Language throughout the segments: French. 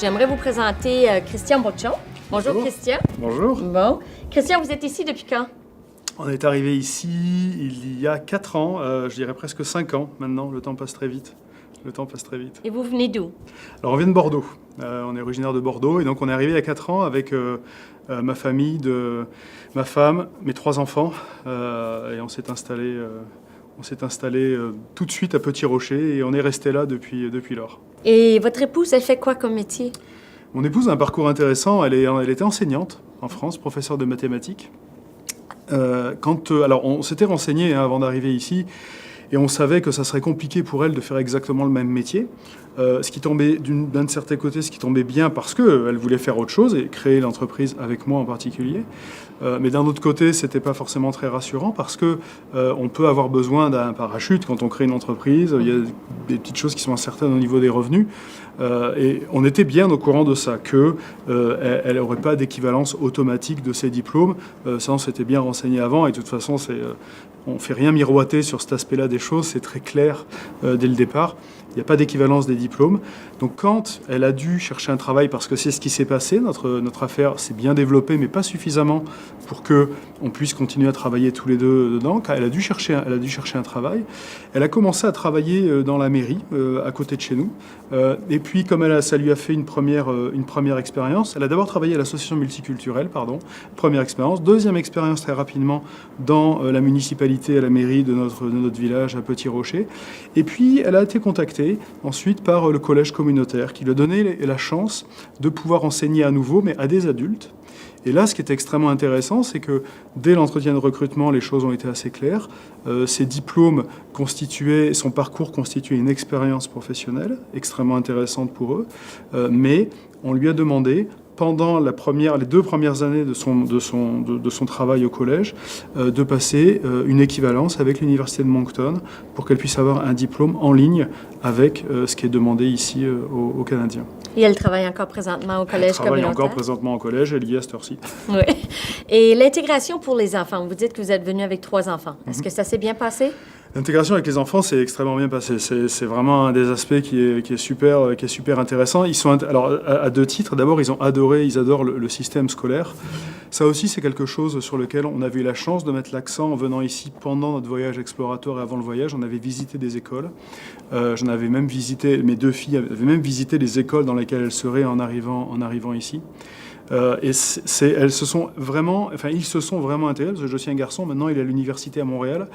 J'aimerais vous présenter Christian Bochon. Bonjour Christian. Bonjour. Bon. Christian, vous êtes ici depuis quand? On est arrivé ici il y a 4 ans, je dirais presque 5 ans maintenant. Le temps passe très vite. Le temps passe très vite. Et vous venez d'où? Alors on vient de Bordeaux. On est originaire de Bordeaux et donc on est arrivé il y a 4 ans avec ma famille, ma femme, mes 3 enfants et on s'est installé tout de suite à Petit Rocher et on est resté là depuis lors. Et votre épouse, elle fait quoi comme métier? Mon épouse a un parcours intéressant. Elle était enseignante en France, professeure de mathématiques. Alors on s'était renseigné avant d'arriver ici et on savait que ça serait compliqué pour elle de faire exactement le même métier. Ce qui tombait d'un certain côté, ce qui tombait bien parce qu'elle voulait faire autre chose et créer l'entreprise avec moi en particulier. Mais d'un autre côté, c'était pas forcément très rassurant parce que on peut avoir besoin d'un parachute quand on crée une entreprise. Il y a des petites choses qui sont incertaines au niveau des revenus. Et on était bien au courant de ça, qu'elle n'aurait pas d'équivalence automatique de ses diplômes. Ça, on s'était bien renseigné avant et de toute façon, on ne fait rien miroiter sur cet aspect-là des choses, c'est très clair dès le départ. Il n'y a pas d'équivalence des diplômes. Donc quand elle a dû chercher un travail, parce que c'est ce qui s'est passé, notre affaire s'est bien développée, mais pas suffisamment pour qu'on puisse continuer à travailler tous les deux dedans. Quand elle a dû chercher un travail, elle a commencé à travailler dans la mairie, à côté de chez nous. Et puis comme ça lui a fait une première expérience, elle a d'abord travaillé à l'association multiculturelle, première expérience. Deuxième expérience très rapidement dans la municipalité, à la mairie de notre village à Petit Rocher. Et puis elle a été contactée ensuite par le collège communautaire qui lui a donné la chance de pouvoir enseigner à nouveau, mais à des adultes. Et là, ce qui est extrêmement intéressant, c'est que dès l'entretien de recrutement, les choses ont été assez claires. Ses diplômes son parcours constituait une expérience professionnelle extrêmement intéressante pour eux. Mais on lui a demandé, pendant les 2 premières années de son travail au collège, de passer une équivalence avec l'université de Moncton pour qu'elle puisse avoir un diplôme en ligne avec ce qui est demandé ici aux Canadiens. Et elle travaille encore présentement au collège communautaire? Elle travaille encore présentement au collège, elle y est à cette heure-ci. Oui. Et l'intégration pour les enfants, vous dites que vous êtes venu avec 3 enfants. Est-ce que ça s'est bien passé? L'intégration avec les enfants, c'est extrêmement bien passé. C'est vraiment un des aspects qui est super intéressant. Alors, à 2 titres. D'abord, ils adorent le système scolaire. Ça aussi, c'est quelque chose sur lequel on avait eu la chance de mettre l'accent en venant ici pendant notre voyage exploratoire et avant le voyage. On avait visité des écoles. Mes 2 filles avaient même visité les écoles dans lesquelles elles seraient en arrivant ici. Et ils se sont vraiment intégrés, parce que je suis un garçon, maintenant il est à l'université à Montréal,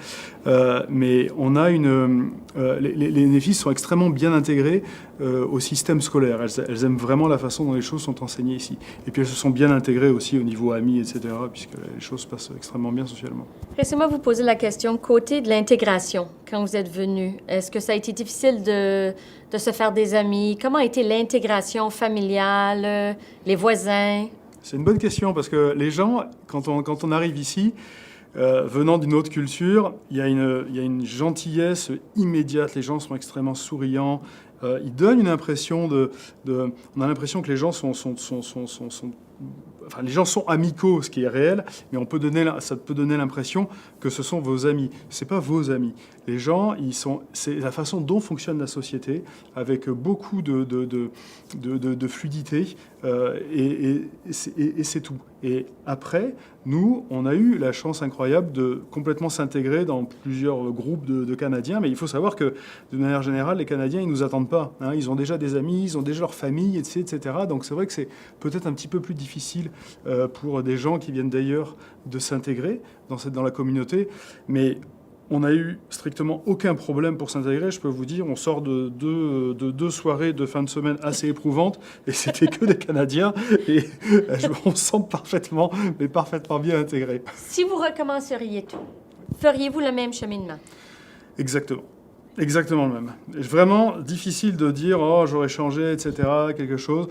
mais on a les filles sont extrêmement bien intégrées au système scolaire. Elles aiment vraiment la façon dont les choses sont enseignées ici. Et puis elles se sont bien intégrées aussi au niveau amis, etc., puisque les choses se passent extrêmement bien socialement. Laissez-moi vous poser la question, côté de l'intégration, quand vous êtes venu, est-ce que ça a été difficile de se faire des amis? Comment a été l'intégration familiale, les voisins? C'est une bonne question parce que les gens, quand on arrive ici, venant d'une autre culture, il y a une gentillesse immédiate. Les gens sont extrêmement souriants. Ils donnent une impression on a l'impression que les gens les gens sont amicaux, ce qui est réel, mais ça peut donner l'impression que ce sont vos amis. C'est pas vos amis. Les gens, c'est la façon dont fonctionne la société, avec beaucoup de fluidité, et c'est tout. Et après, nous, on a eu la chance incroyable de complètement s'intégrer dans plusieurs groupes de Canadiens, mais il faut savoir que, de manière générale, les Canadiens, ils nous attendent pas. Hein. Ils ont déjà des amis, ils ont déjà leur famille, etc. Donc c'est vrai que c'est peut-être un petit peu plus difficile pour des gens qui viennent d'ailleurs de s'intégrer dans la communauté, mais on n'a eu strictement aucun problème pour s'intégrer. Je peux vous dire, on sort de 2 soirées de fin de semaine assez éprouvantes, et c'était que des Canadiens, et on se sent parfaitement bien intégrés. Si vous recommenceriez tout, feriez-vous le même cheminement? Exactement. Exactement le même. Vraiment difficile de dire « oh, j'aurais changé, etc. » quelque chose.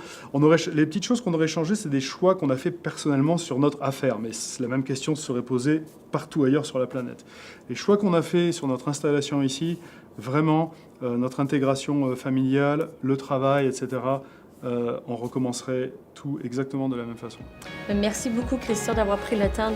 Les petites choses qu'on aurait changées, c'est des choix qu'on a fait personnellement sur notre affaire. Mais la même question serait posée partout ailleurs sur la planète. Les choix qu'on a fait sur notre installation ici, vraiment, notre intégration familiale, le travail, etc., on recommencerait tout exactement de la même façon. Merci beaucoup, Christian, d'avoir pris le temps